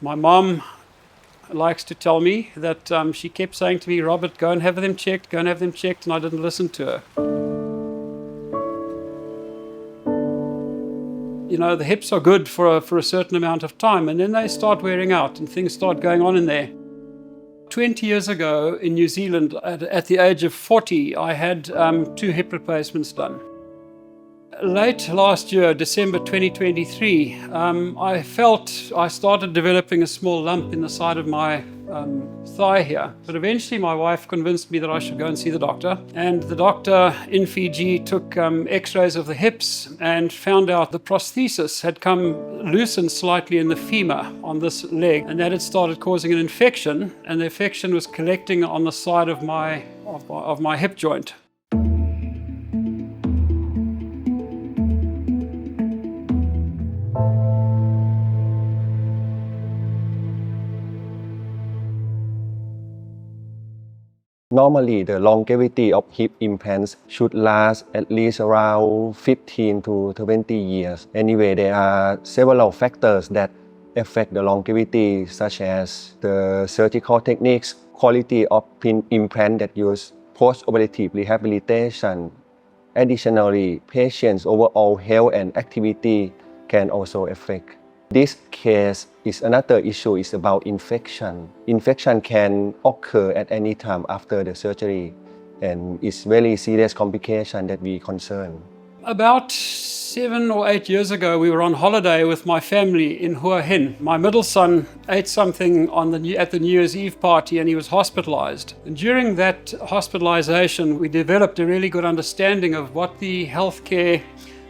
My mom likes to tell me that she kept saying to me, Robert, go and have them checked, and I didn't listen to her. You know, the hips are good for a certain amount of time, and then they start wearing out and things start going on in there. 20 years ago in New Zealand, at the age of 40, I had 2 hip replacements done. Late last year, December 2023, I started developing a small lump in the side of my thigh here. But eventually my wife convinced me that I should go and see the doctor. And the doctor in Fiji took x-rays of the hips and found out the prosthesis had come loosened slightly in the femur on this leg. And that had started causing an infection. And the infection was collecting on the side of my hip joint. Normally, the longevity of hip implants should last at least around 15 to 20 years. Anyway, there are several factors that affect the longevity, such as the surgical techniques, quality of implant that use, post-operative rehabilitation. Additionally, patients' overall health and activity can also affect. This case is another issue is about infection. Infection can occur at any time after the surgery, and it's very serious complication that we concern. About 7 or 8 years ago, we were on holiday with my family in Hua Hin. My middle son ate something at the New Year's Eve party and he was hospitalized. And during that hospitalization, we developed a really good understanding of what the healthcare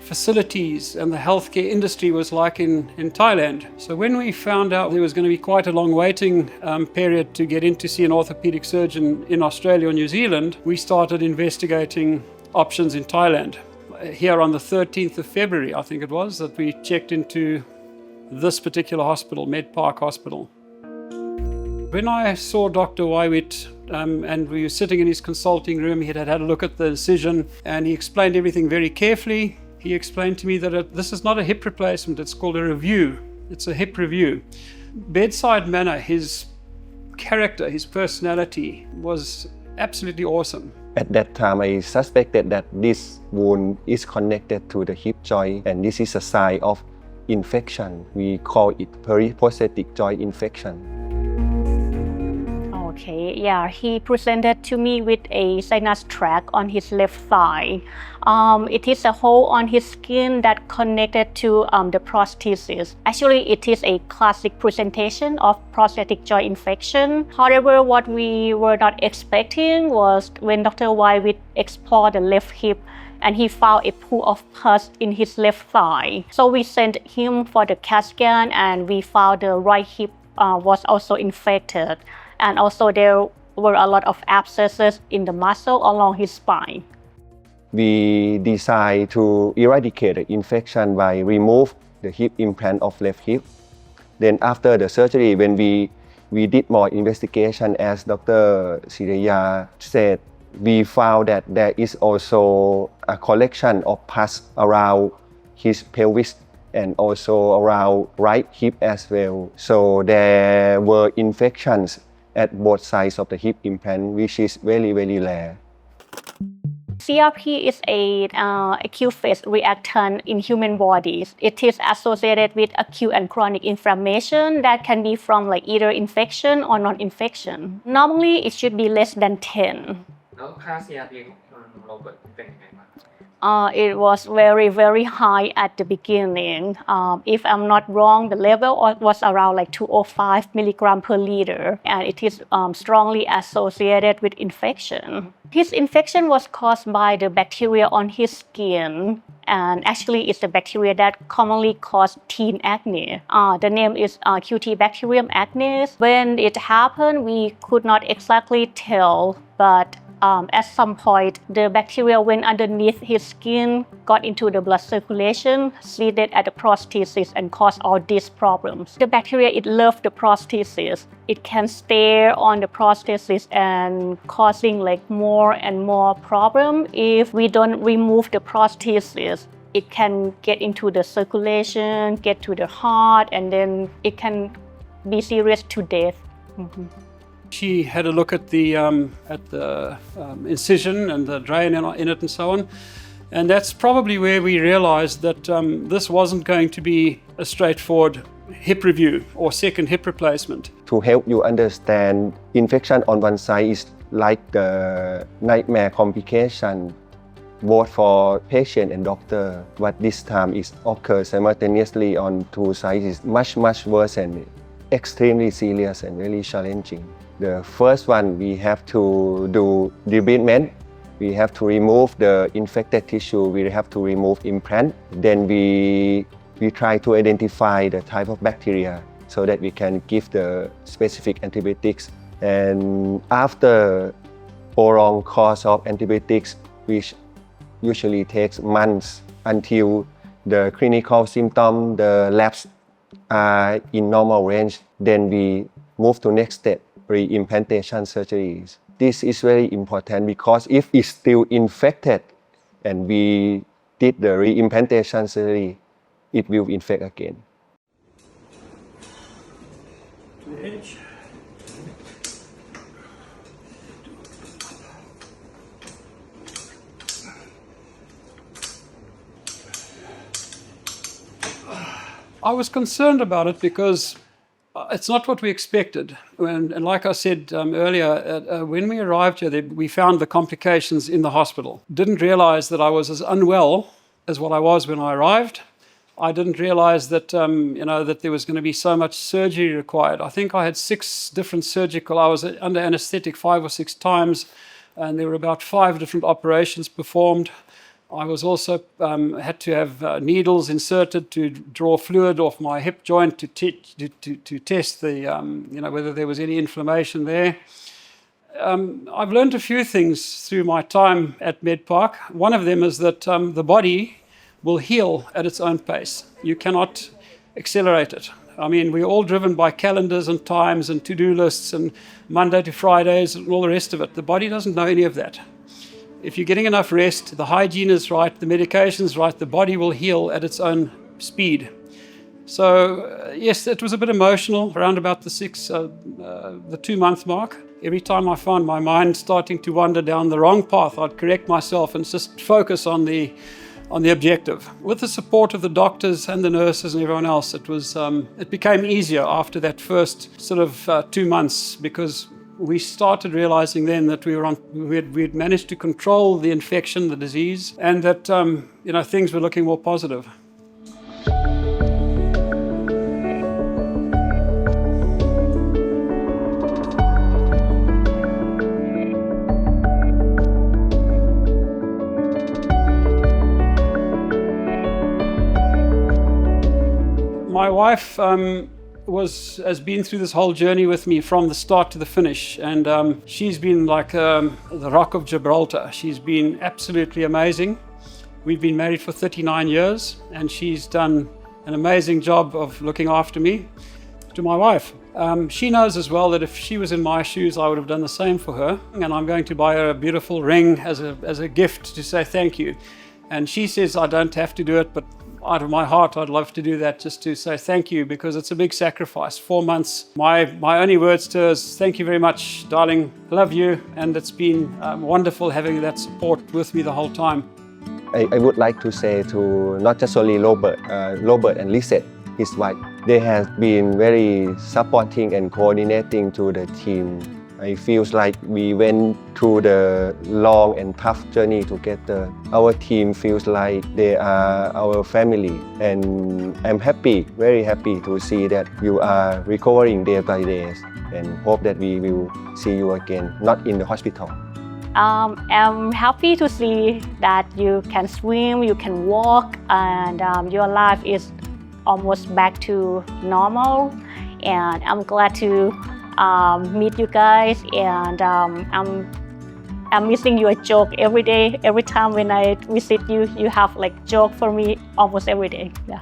facilities and the healthcare industry was like in Thailand. So when we found out there was going to be quite a long waiting period to get in to see an orthopedic surgeon in Australia or New Zealand, we started investigating options in Thailand. Here on the 13th of February, I think it was, that we checked into this particular hospital, MedPark Hospital. When I saw Dr. Waiwit and we were sitting in his consulting room, he had had a look at the incision and he explained everything very carefully. He explained to me that this is not a hip replacement, it's called a review. It's a hip review. Bedside manner, his character, his personality was absolutely awesome. At that time, I suspected that this wound is connected to the hip joint, and this is a sign of infection. We call it prosthetic joint infection. Okay, yeah, he presented to me with a sinus tract on his left thigh. It is a hole on his skin that connected to the prosthesis. Actually, it is a classic presentation of prosthetic joint infection. However, what we were not expecting was when Dr. Waiwit explored the left hip and he found a pool of pus in his left thigh. So we sent him for the CAT scan and we found the right hip was also infected. And also there were a lot of abscesses in the muscle along his spine. We decided to eradicate the infection by remove the hip implant of left hip. Then after the surgery, when we did more investigation, as Dr. Siraya said, we found that there is also a collection of pus around his pelvis and also around right hip as well. So there were infections at both sides of the hip implant, which is very, very rare. CRP is an acute phase reactant in human bodies. It is associated with acute and chronic inflammation that can be from either infection or non-infection. Normally, it should be less than 10. แล้วค่า CRP ของโรเบิร์ตเป็นยังไงบ้าง It was very, very high at the beginning. If I'm not wrong, the level was around 205 milligram per liter, and it is strongly associated with infection. His infection was caused by the bacteria on his skin, and actually it's the bacteria that commonly cause teen acne. The name is Cutibacterium acnes. When it happened, we could not exactly tell, but at some point, the bacteria went underneath his skin, got into the blood circulation, seeded at the prosthesis, and caused all these problems. The bacteria, it loves the prosthesis. It can stay on the prosthesis and causing more and more problem. If we don't remove the prosthesis, it can get into the circulation, get to the heart, and then it can be serious to death. She had a look at the incision and the drain in it and so on. And that's probably where we realized that this wasn't going to be a straightforward hip review or second hip replacement. To help you understand, infection on one side is like the nightmare complication both for patient and doctor. But this time it occurs simultaneously on two sides is much worse and extremely serious and really challenging. The first one, we have to do debridement. We have to remove the infected tissue. We have to remove implant. Then we try to identify the type of bacteria so that we can give the specific antibiotics. And after prolonged course of antibiotics, which usually takes months until the clinical symptoms, the labs are in normal range, then we move to next step, re-implantation surgeries. This is very important because if it's still infected and we did the re-implantation surgery, it will infect again. To the edge. I was concerned about it because it's not what we expected. And like I said earlier, when we arrived here, we found the complications in the hospital. Didn't realize that I was as unwell as what I was when I arrived. I didn't realize that, that there was going to be so much surgery required. I think I had 6 different I was under anesthetic 5 or 6 times, and there were about 5 different operations performed. I was also had to have needles inserted to draw fluid off my hip joint to test the, whether there was any inflammation there. I've learned a few things through my time at MedPark. One of them is that the body will heal at its own pace. You cannot accelerate it. I mean, we're all driven by calendars and times and to-do lists and Monday to Fridays and all the rest of it. The body doesn't know any of that. If you're getting enough rest, the hygiene is right, the medication is right, the body will heal at its own speed. So, yes, it was a bit emotional around about the 2-month mark. Every time I found my mind starting to wander down the wrong path, I'd correct myself and just focus on the objective. With the support of the doctors and the nurses and everyone else, it became easier after that first sort of 2 months, because we started realizing then that we'd managed to control the infection, the disease, and that things were looking more positive. My wife has been through this whole journey with me from the start to the finish, and she's been like the Rock of Gibraltar. She's been absolutely amazing. We've been married for 39 years, and she's done an amazing job of looking after me. To my wife, she knows as well that if she was in my shoes, I would have done the same for her, and I'm going to buy her a beautiful ring as a gift to say thank you. And she says I don't have to do it, but out of my heart, I'd love to do that, just to say thank you, because it's a big sacrifice. 4 months. My only words to her is thank you very much, darling. Love you, and it's been wonderful having that support with me the whole time. I would like to say to not just only Robert and Lisette, his wife, they have been very supporting and coordinating to the team. I feel like we went through the long and tough journey together. Our team feels like they are our family, and I'm happy, very happy to see that you are recovering day by day, and hope that we will see you again, not in the hospital. I'm happy to see that you can swim, you can walk, and your life is almost back to normal. And I'm glad to meet you guys, and I'm missing your joke every day. Every time when I visit you, you have like joke for me almost every day. Yeah.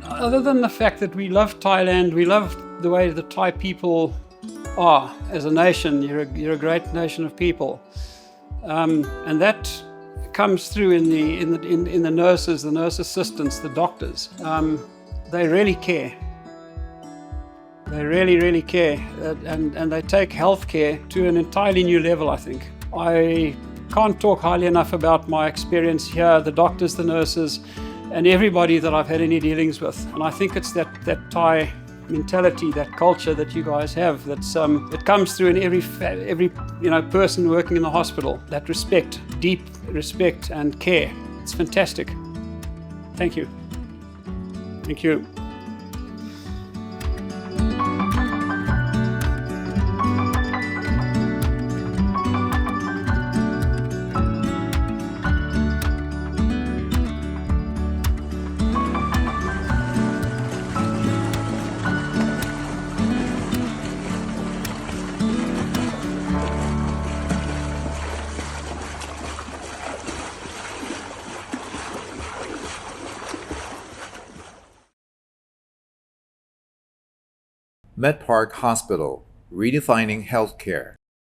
Other than the fact that we love Thailand, we love the way the Thai people are as a nation. You're a great nation of people, and that comes through in the nurses, the nurse assistants, the doctors. They really care. They really, really care, and they take healthcare to an entirely new level, I think. I can't talk highly enough about my experience here, the doctors, the nurses, and everybody that I've had any dealings with. And I think it's that Thai mentality, that culture that you guys have, it comes through in every person working in the hospital. That respect, deep respect and care. It's fantastic. Thank you. Thank you. MedPark Hospital, redefining healthcare.